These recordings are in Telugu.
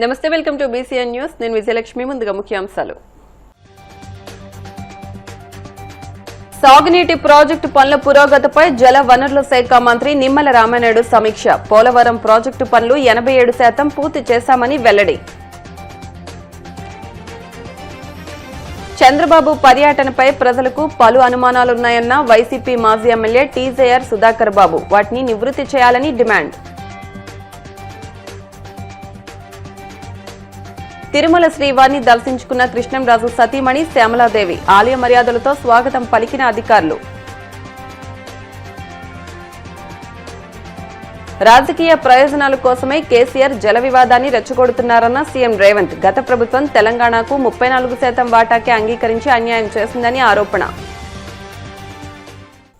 నమస్తే, వెల్కమ్ టు బీసీఎన్ న్యూస్. నేను విజయలక్ష్మి. ముందుగా ముఖ్యాంశాలు. సాగునీటి ప్రాజెక్టు పనుల పురోగతిపై జల వనరుల శాఖ మంత్రి నిమ్మల రామానాయుడు సమీక్ష. పోలవరం ప్రాజెక్టు పనులు 87% పూర్తి చేశామని వెల్లడి. చంద్రబాబు పర్యటనపై ప్రజలకు పలు అనుమానాలున్నాయన్న వైసీపీ మాజీ ఎమ్మెల్యే టీజేఆర్ సుధాకర్ బాబు. వాటిని నివృత్తి చేయాలని డిమాండ్. తిరుమల శ్రీవారిని దర్శించుకున్న కృష్ణంరాజు సతీమణి శ్యామలాదేవి. ఆలయ మర్యాదలతో స్వాగతం పలికిన అధికారులు. రాజకీయ ప్రయోజనాల కోసమే కేసీఆర్ జల వివాదాన్ని రెచ్చగొడుతున్నారన్న సీఎం రేవంత్. గత ప్రభుత్వం తెలంగాణకు 34% వాటాకే అంగీకరించి అన్యాయం చేసిందని ఆరోపణ.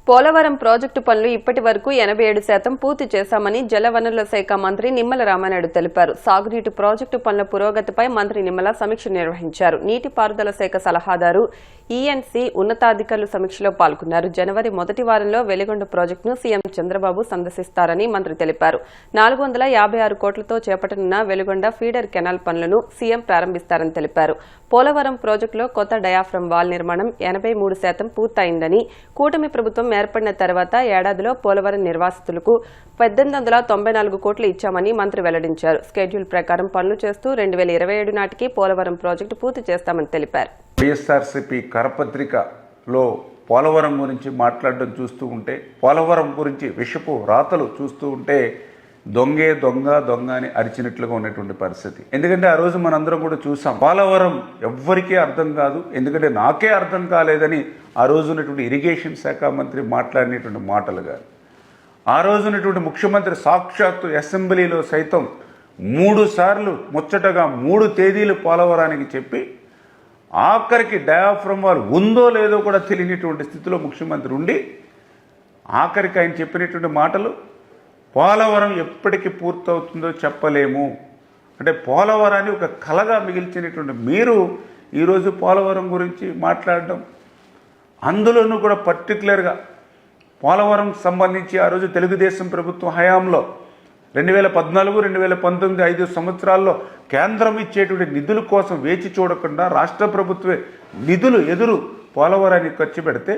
పోలవరం ప్రాజెక్టు పనులు ఇప్పటి వరకు 87% పూర్తి చేశామని జలవనరుల శాఖ మంత్రి నిమ్మల రామానాయుడు తెలిపారు. సాగునీటి ప్రాజెక్టు పనుల పురోగతిపై మంత్రి నిమ్మల సమీక్ష నిర్వహించారు. నీటిపారుదల శాఖ సలహాదారు ఈఎన్సీ ఉన్నతాధికారులు సమీక్షలో పాల్గొన్నారు. జనవరి మొదటి వారంలో వెలిగొండ ప్రాజెక్టును సీఎం చంద్రబాబు సందర్శిస్తారని మంత్రి తెలిపారు. 456 కోట్లతో చేపట్టనున్న వెలిగొండ ఫీడర్ కెనాల్ పనులను సీఎం ప్రారంభిస్తారని తెలిపారు. పోలవరం ప్రాజెక్టులో కొత్త డయాఫ్రమ్ వాల్ నిర్మాణం 83% పూర్తయిందని, కూటమి ప్రభుత్వం ఏర్పడిన తర్వాత ఏడాదిలో పోలవరం నిర్వాసితులకు 1894 కోట్లు ఇచ్చామని మంత్రి వెల్లడించారు. స్కెడ్యూల్ ప్రకారం పనులు చేస్తూ 2027 నాటికి పోలవరం ప్రాజెక్టు పూర్తి చేస్తామని తెలిపారు. వైఎస్ఆర్సీపీ కరపత్రికలో పోలవరం గురించి మాట్లాడడం చూస్తూ ఉంటే, పోలవరం గురించి విషపు రాతలు చూస్తూ ఉంటే దొంగే దొంగ దొంగ అని అరిచినట్లుగా ఉన్నటువంటి పరిస్థితి. ఎందుకంటే ఆ రోజు మనందరం కూడా చూసాం, పోలవరం ఎవ్వరికీ అర్థం కాదు, ఎందుకంటే నాకే అర్థం కాలేదని ఆ రోజు ఉన్నటువంటి ఇరిగేషన్ శాఖ మంత్రి మాట్లాడినటువంటి మాటలు కాదు. ఆ రోజు ఉన్నటువంటి ముఖ్యమంత్రి సాక్షాత్తు అసెంబ్లీలో సైతం 3 సార్లు ముచ్చటగా 3 తేదీలు పోలవరానికి చెప్పి ఆఖరికి డయాఫ్రమ్ వాల్ ఉందో లేదో కూడా తెలియనటువంటి స్థితిలో ముఖ్యమంత్రి ఉండి ఆఖరికి ఆయన చెప్పినటువంటి మాటలు, పోలవరం ఎప్పటికి పూర్తవుతుందో చెప్పలేము అంటే పోలవరాన్ని ఒక కలగా మిగిల్చినటువంటి మీరు ఈరోజు పోలవరం గురించి మాట్లాడడం, అందులోనూ కూడా పర్టికులర్గా పోలవరం సంబంధించి ఆ రోజు తెలుగుదేశం ప్రభుత్వం హయాంలో 2014, 2019 5 సంవత్సరాల్లో కేంద్రం ఇచ్చేటువంటి నిధుల కోసం వేచి చూడకుండా రాష్ట్ర ప్రభుత్వే నిధులు ఎదురు పోలవరానికి ఖర్చు పెడితే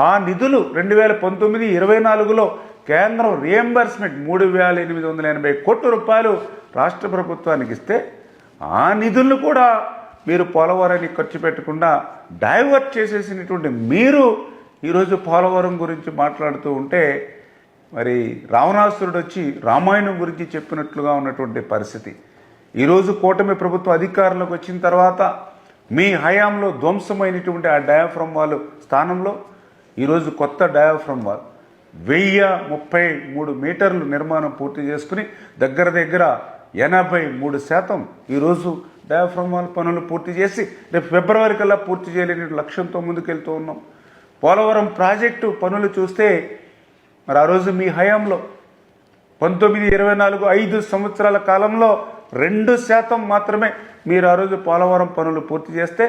ఆ నిధులు 2019, 24లో కేంద్రం రియంబర్స్మెంట్ 3,880 కోట్ల రూపాయలు రాష్ట్ర ప్రభుత్వానికి ఇస్తే ఆ నిధులను కూడా మీరు పోలవరానికి ఖర్చు పెట్టకుండా డైవర్ట్ చేసేసినటువంటి మీరు ఈరోజు పోలవరం గురించి మాట్లాడుతూ ఉంటే మరి రావణాసురుడు వచ్చి రామాయణం గురించి చెప్పినట్లుగా ఉన్నటువంటి పరిస్థితి. ఈరోజు కూటమి ప్రభుత్వం అధికారంలోకి వచ్చిన తర్వాత మీ హయాంలో ధ్వంసమైనటువంటి ఆ డయాఫ్రమ్ వాల్ స్థానంలో ఈరోజు కొత్త డయాఫ్రమ్ వాల్ 1033 మీటర్లు నిర్మాణం పూర్తి చేసుకుని దగ్గర 83% ఈరోజు డయాఫ్రమ్ వాల్ పనులు పూర్తి చేసి రేపు ఫిబ్రవరి కల్లా పూర్తి చేయలేని లక్ష్యంతో ముందుకెళ్తూ ఉన్నాం. పోలవరం ప్రాజెక్టు పనులు చూస్తే మరి ఆ రోజు మీ హయాంలో 19, 24, 5 సంవత్సరాల కాలంలో 2% మాత్రమే మీరు ఆ రోజు పోలవరం పనులు పూర్తి చేస్తే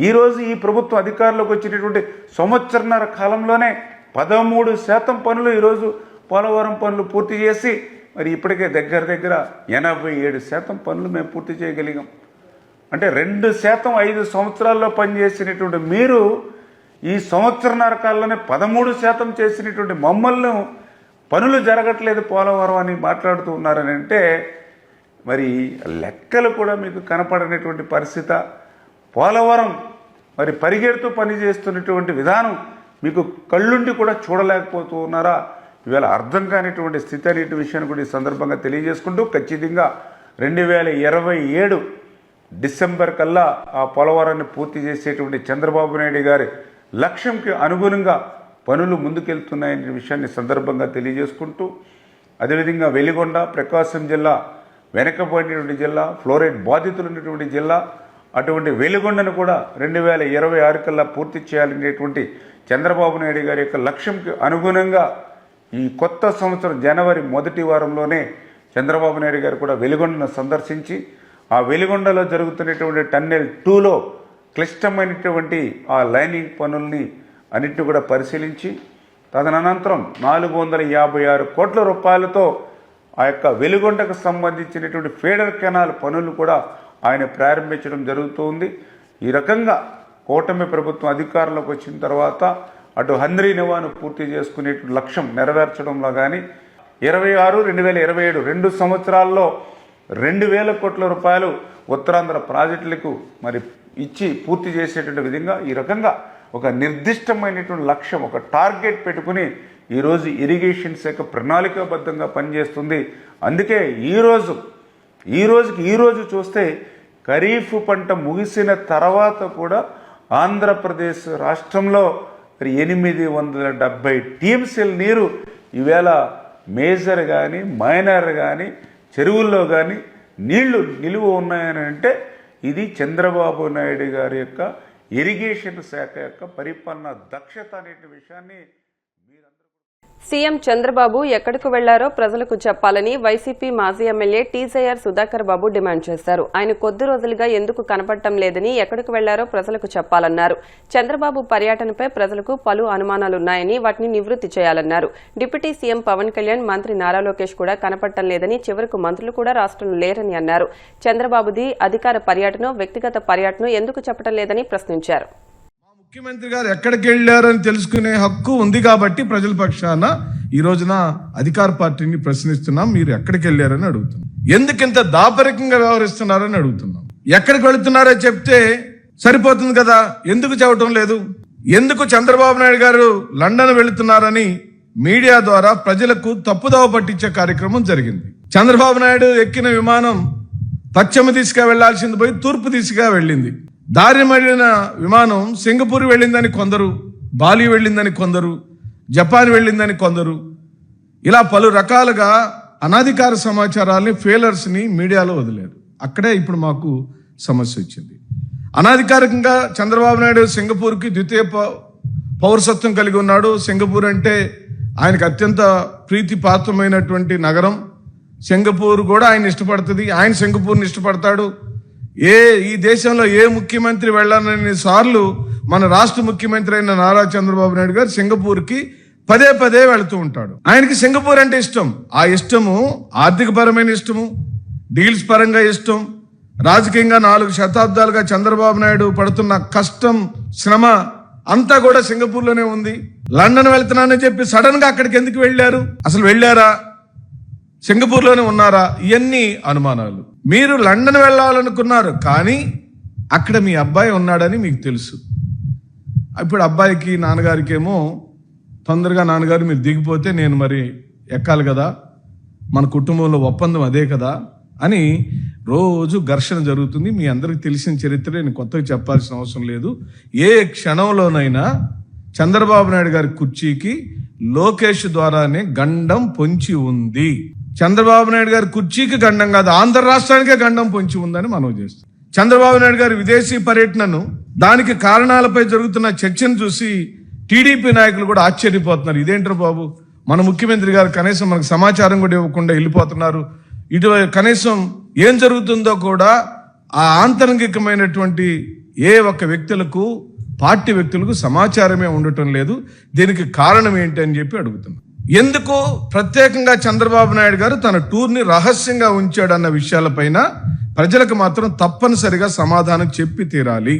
ఈరోజు ఈ ప్రభుత్వం అధికారంలోకి వచ్చినటువంటి సంవత్సరన్నర కాలంలోనే 13% పనులు ఈరోజు పోలవరం పనులు పూర్తి చేసి మరి ఇప్పటికే దగ్గర 87% పనులు మేము పూర్తి చేయగలిగాం. అంటే 2% 5 సంవత్సరాల్లో పనిచేసినటువంటి మీరు ఈ సంవత్సరన్నర కాలంలోనే 13% చేసినటువంటి మమ్మల్ని పనులు జరగట్లేదు పోలవరం అని మాట్లాడుతూ ఉన్నారని అంటే మరి లెక్కలు కూడా మీకు కనపడనటువంటి పరిస్థితి. పోలవరం మరి పరిగెడుతూ పనిచేస్తున్నటువంటి విధానం మీకు కళ్ళుండి కూడా చూడలేకపోతూ ఉన్నారా? ఇవాళ అర్థం కానిటువంటి స్థితి అనేటి విషయాన్ని కూడా ఈ సందర్భంగా తెలియజేసుకుంటూ ఖచ్చితంగా 2027 డిసెంబర్ కల్లా ఆ పోలవరాన్ని పూర్తి చేసేటువంటి చంద్రబాబు నాయుడు గారి లక్ష్యంకి అనుగుణంగా పనులు ముందుకెళ్తున్నాయనే విషయాన్ని సందర్భంగా తెలియజేసుకుంటూ, అదేవిధంగా వెలిగొండ ప్రకాశం జిల్లా వెనకబడినటువంటి జిల్లా, ఫ్లోరైడ్ బాధితులు ఉన్నటువంటి జిల్లా, అటువంటి వెలిగొండను కూడా 2026 కల్లా పూర్తి చేయాలనేటువంటి చంద్రబాబు నాయుడు గారి యొక్క లక్ష్యంకి అనుగుణంగా ఈ కొత్త సంవత్సరం జనవరి మొదటి వారంలోనే చంద్రబాబు నాయుడు గారు కూడా వెలిగొండను సందర్శించి ఆ వెలిగొండలో జరుగుతున్నటువంటి టన్నెల్ 2లో క్లిష్టమైనటువంటి ఆ లైనింగ్ పనుల్ని అన్నింటినీ కూడా పరిశీలించి తదనంతరం 456 కోట్ల రూపాయలతో ఆ యొక్క వెలుగొండకు సంబంధించినటువంటి ఫీడర్ కెనాల్ పనులు కూడా ఆయన ప్రారంభించడం జరుగుతుంది. ఈ రకంగా కూటమి ప్రభుత్వం అధికారంలోకి వచ్చిన తర్వాత అటు హంద్రీ నివాను పూర్తి చేసుకునే లక్ష్యం నెరవేర్చడంలో కానీ 26-2027 2 సంవత్సరాల్లో 2,000 కోట్ల రూపాయలు ఉత్తరాంధ్ర ప్రాజెక్టులకు మరి ఇచ్చి పూర్తి చేసేటువంటి విధంగా ఈ రకంగా ఒక నిర్దిష్టమైనటువంటి లక్ష్యం, ఒక టార్గెట్ పెట్టుకుని ఈరోజు ఇరిగేషన్ శాఖ ప్రణాళికాబద్ధంగా పనిచేస్తుంది. అందుకే ఈరోజు చూస్తే ఖరీఫ్ పంట ముగిసిన తర్వాత కూడా ఆంధ్రప్రదేశ్ రాష్ట్రంలో 870 టీఎంసీల నీరు ఈవేళ మేజర్ కానీ మైనర్ కానీ చెరువుల్లో కానీ నీళ్లు నిలువ ఉన్నాయని అంటే ఇది చంద్రబాబు నాయుడు గారి యొక్క ఇరిగేషన్ శాఖ యొక్క పరిపాలన దక్షత అనే విషయాన్ని సీఎం చంద్రబాబు ఎక్కడికి వెళ్లారో ప్రజలకు చెప్పాలని వైసీపీ మాజీ ఎమ్మెల్యే టీజేఆర్ సుధాకర్ బాబు డిమాండ్ చేశారు. ఆయన కొద్ది రోజులుగా ఎందుకు కనపడటం లేదని, ఎక్కడికి వెళ్లారో ప్రజలకు చెప్పాలన్నారు. చంద్రబాబు పర్యటనపై ప్రజలకు పలు అనుమానాలున్నాయని వాటిని నివృత్తి చేయాలన్నారు. డిప్యూటీ సీఎం పవన్ కళ్యాణ్, మంత్రి నారా లోకేష్ కూడా కనపడటం లేదని, చివరకు మంత్రులు కూడా రాష్ట్రంలో లేరని అన్నారు. చంద్రబాబుది అధికార పర్యటన, వ్యక్తిగత పర్యటన ఎందుకు చెప్పడం లేదని ప్రశ్నించారు. ముఖ్యమంత్రి గారు ఎక్కడికి వెళ్లారని తెలుసుకునే హక్కు ఉంది కాబట్టి ప్రజల పక్షాన ఈ రోజున అధికార పార్టీని ప్రశ్నిస్తున్నాం. మీరు ఎక్కడికి వెళ్లారని అడుగుతున్నాం. ఎందుకింత దాపరికంగా వ్యవహరిస్తున్నారని అడుగుతున్నాం. ఎక్కడికి వెళుతున్నారో చెప్తే సరిపోతుంది కదా, ఎందుకు చెప్పడం లేదు? ఎందుకు చంద్రబాబు నాయుడు గారు లండన్ వెళుతున్నారని మీడియా ద్వారా ప్రజలకు తప్పుదోవ పట్టించే కార్యక్రమం జరిగింది. చంద్రబాబు నాయుడు ఎక్కిన విమానం పశ్చిమ దిశగా వెళ్లాల్సింది పోయి తూర్పు దిశగా వెళ్ళింది. దారి మళ్ళిన విమానం సింగపూర్ వెళ్ళిందని కొందరు, బాలి వెళ్ళిందని కొందరు, జపాన్ వెళ్ళిందని కొందరు, ఇలా పలు రకాలుగా అనధికార సమాచారాల్ని, ఫెయిలర్స్ని మీడియాలో వదిలేరు. అక్కడే ఇప్పుడు మాకు సమస్య వచ్చింది. అనధికారికంగా చంద్రబాబు నాయుడు సింగపూర్కి ద్వితీయ పౌరసత్వం కలిగి ఉన్నాడు. సింగపూర్ అంటే ఆయనకు అత్యంత ప్రీతిపాత్రమైనటువంటి నగరం. సింగపూర్ కూడా ఆయన ఇష్టపడుతుంది, ఆయన సింగపూర్ని ఇష్టపడతాడు. ఈ దేశంలో ఏ ముఖ్యమంత్రి వెళ్ళాలని సార్లు మన రాష్ట్ర ముఖ్యమంత్రి అయిన నారా చంద్రబాబు నాయుడు గారు సింగపూర్కి పదే వెళుతూ ఉంటాడు. ఆయనకి సింగపూర్ అంటే ఇష్టం. ఆ ఇష్టము ఆర్థిక పరమైన ఇష్టము, డీల్స్ పరంగా ఇష్టం, రాజకీయంగా 4 శతాబ్దాలుగా చంద్రబాబు నాయుడు పడుతున్న కష్టం, శ్రమ అంతా కూడా సింగపూర్లోనే ఉంది. లండన్ వెళ్తున్నానని చెప్పి సడన్ గా అక్కడికి ఎందుకు వెళ్ళారు? అసలు వెళ్ళారా? సింగపూర్లోనే ఉన్నారా? ఇవన్నీ అనుమానాలు. మీరు లండన్ వెళ్ళాలనుకున్నారు, కానీ అక్కడ మీ అబ్బాయి ఉన్నాడని మీకు తెలుసు. ఇప్పుడు అబ్బాయికి, నాన్నగారికి ఏమో తొందరగా నాన్నగారు మీరు దిగిపోతే నేను మరి ఎక్కాలి కదా, మన కుటుంబంలో ఒప్పందం అదే కదా అని రోజు ఘర్షణ జరుగుతుంది. మీ అందరికి తెలిసిన చరిత్ర నేను కొత్తగా చెప్పాల్సిన అవసరం లేదు. ఏ క్షణంలోనైనా చంద్రబాబు నాయుడు గారి కుర్చీకి లోకేష్ ద్వారానే గండం పొంచి ఉంది. చంద్రబాబు నాయుడు గారి కుర్చీకి గండం కాదు, ఆంధ్ర రాష్ట్రానికే గండం పొంచి ఉందని మనం చేస్తాం. చంద్రబాబు నాయుడు గారి విదేశీ పర్యటనను, దానికి కారణాలపై జరుగుతున్న చర్చను చూసి టీడీపీ నాయకులు కూడా ఆశ్చర్యపోతున్నారు. ఇదేంటారు బాబు, మన ముఖ్యమంత్రి గారు కనీసం మనకు సమాచారం కూడా ఇవ్వకుండా వెళ్ళిపోతున్నారు. ఇటు కనీసం ఏం జరుగుతుందో కూడా ఆ ఆంతరంగికమైనటువంటి ఏ ఒక్క వ్యక్తులకు, పార్టీ వ్యక్తులకు సమాచారమే ఉండటం లేదు. దీనికి కారణం ఏంటి అని చెప్పి అడుగుతున్నాం. ఎందుకు ప్రత్యేకంగా చంద్రబాబు నాయుడు గారు తన టూర్ని రహస్యంగా ఉంచాడన్న విషయాలపైన ప్రజలకు మాత్రం తప్పనిసరిగా సమాధానం చెప్పి తీరాలి.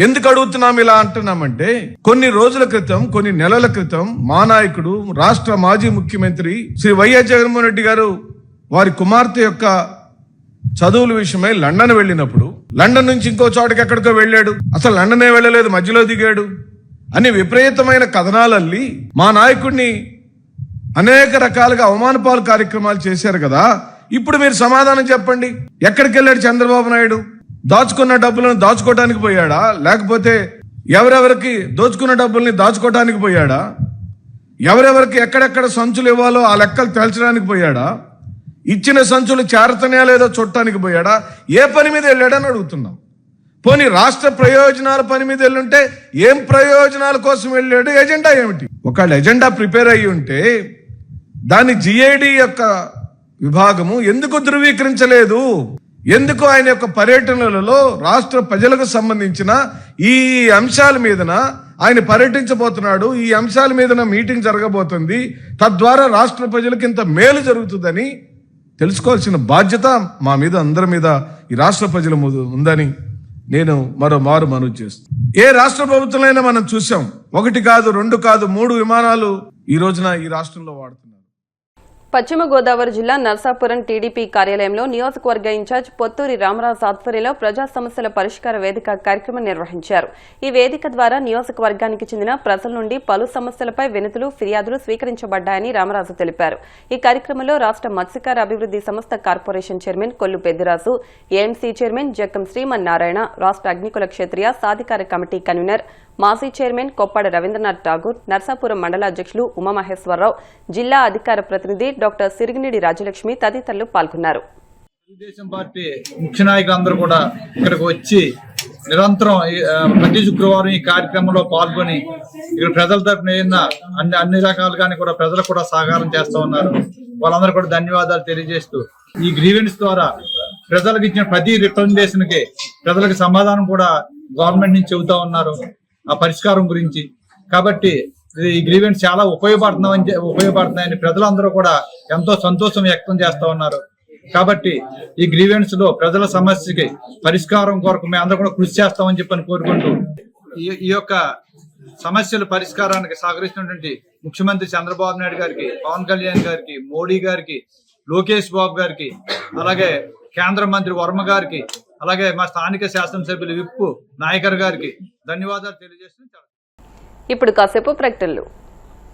ఎందుకు అడుగుతున్నాం ఇలా అంటున్నామంటే, కొన్ని రోజుల క్రితం, కొన్ని నెలల క్రితం మా నాయకుడు, రాష్ట్ర మాజీ ముఖ్యమంత్రి శ్రీ వైఎస్ జగన్మోహన్ రెడ్డి గారు వారి కుమార్తె యొక్క చదువుల విషయమై లండన్ వెళ్ళినప్పుడు, లండన్ నుంచి ఇంకో చోటకి ఎక్కడికో వెళ్ళాడు, అసలు లండనే వెళ్ళలేదు, మధ్యలో దిగాడు అని విపరీతమైన కథనాలల్లి మా నాయకుడిని అనేక రకాలుగా అవమానపాలు కార్యక్రమాలు చేశారు కదా. ఇప్పుడు మీరు సమాధానం చెప్పండి. ఎక్కడికి వెళ్ళాడు చంద్రబాబు నాయుడు? దాచుకున్న డబ్బులను దాచుకోవడానికి పోయాడా, లేకపోతే ఎవరెవరికి దోచుకున్న డబ్బుల్ని దాచుకోవడానికి పోయాడా, ఎవరెవరికి ఎక్కడెక్కడ సంచులు ఇవ్వాలో ఆ లెక్కలు తేల్చడానికి పోయాడా, ఇచ్చిన సంచులు చేరతనే లేదో చూడటానికి పోయాడా, ఏ పని మీద వెళ్ళాడని అడుగుతున్నాం. పోనీ రాష్ట్ర ప్రయోజనాల పని మీద వెళ్ళుంటే ఏం ప్రయోజనాల కోసం వెళ్ళాడు, ఎజెండా ఏమిటి? ఒకవేళ ఎజెండా ప్రిపేర్ అయ్యి ఉంటే దాన్ని జిఐడి యొక్క విభాగము ఎందుకు ధృవీకరించలేదు? ఎందుకు ఆయన యొక్క పర్యటనలలో రాష్ట్ర ప్రజలకు సంబంధించిన ఈ అంశాల మీదన ఆయన పర్యటించబోతున్నాడు, ఈ అంశాల మీద మీటింగ్ జరగబోతుంది, తద్వారా రాష్ట్ర ప్రజలకు ఇంత మేలు జరుగుతుందని తెలుసుకోవాల్సిన బాధ్యత మా మీద, అందరి మీద, ఈ రాష్ట్ర ప్రజల మీద ఉందని నేను మరోమారు మనవి చేస్తాను. ఏ రాష్ట్ర ప్రభుత్వంలో మనం చూసాం, 1 కాదు 2 కాదు 3 విమానాలు ఈ రోజున ఈ రాష్ట్రంలో వాడుతున్నారు. పశ్చిమ గోదావరి జిల్లా నర్సాపురం టీడీపీ కార్యాలయంలో నియోజకవర్గ ఇన్ఛార్జ్ పొత్తూరి రామరాజు ఆధ్వర్యంలో ప్రజా సమస్యల పరిష్కార వేదిక కార్యక్రమం నిర్వహించారు. ఈ వేదిక ద్వారా నియోజకవర్గానికి చెందిన ప్రజల నుండి పలు సమస్యలపై వినతులు, ఫిర్యాదులు స్వీకరించబడ్డాయని రామరాజు తెలిపారు. ఈ కార్యక్రమంలో రాష్ట్ర మత్స్యకార అభివృద్ధి సంస్థ corporation chairman Kollu Peddiraju, AMC chairman Jakkam Srimannarayana, రాష్ట్ర అగ్నికుల క్షేత్రీయ సాధికార కమిటీ కన్వీనర్ మాజీ చైర్మన్ కొప్పాడ రవీంద్రనాథ్ ఠాగూర్, నర్సాపురం మండల అధ్యక్షులు ఉమామహేశ్వరరావు, జిల్లా అధికార ప్రతినిధి డాక్టర్ సిరిగినేడి రాజలక్ష్మి తదితరులు పాల్గొన్నారు. తెలుగుదేశం పార్టీ ముఖ్య నాయకులందరూ కూడా ఇక్కడికి వచ్చి నిరంతరం ప్రతి శుక్రవారం ఈ కార్యక్రమంలో పాల్గొని ఇక్కడ ప్రజల తరఫున అన్ని రకాలుగానే కూడా ప్రజలకు కూడా సహకారం చేస్తూ ఉన్నారు. వాళ్ళందరూ కూడా ధన్యవాదాలు తెలియజేస్తూ, ఈ గ్రీవెన్స్ ద్వారా ప్రజలకు ఇచ్చిన ప్రతి రిప్రజెంటేషన్ కి ప్రజలకు సమాధానం కూడా గవర్నమెంట్ నుంచి చెబుతా ఉన్నారు ఆ పరిష్కారం గురించి. కాబట్టి ఈ గ్రీవెన్స్ చాలా ఉపయోగపడుతున్నాయని ప్రజలందరూ కూడా ఎంతో సంతోషం వ్యక్తం చేస్తా ఉన్నారు. కాబట్టి ఈ గ్రీవెన్స్ లో ప్రజల సమస్యకి పరిష్కారం కొరకు మేము అందరూ కూడా కృషి చేస్తామని చెప్పని కోరుకుంటూ, ఈ యొక్క సమస్యల పరిష్కారానికి సహకరిస్తున్నటువంటి ముఖ్యమంత్రి చంద్రబాబు నాయుడు గారికి, పవన్ కళ్యాణ్ గారికి, మోడీ గారికి, లోకేష్ బాబు గారికి, అలాగే కేంద్ర మంత్రి వర్మ గారికి, అలాగే మా స్థానిక శాసనసభ్యులు విప్పు నాయకర్ గారికి ధన్యవాదాలు తెలియజేస్తున్నాను. ఇప్పుడు కాసేపు ప్రకటనలు.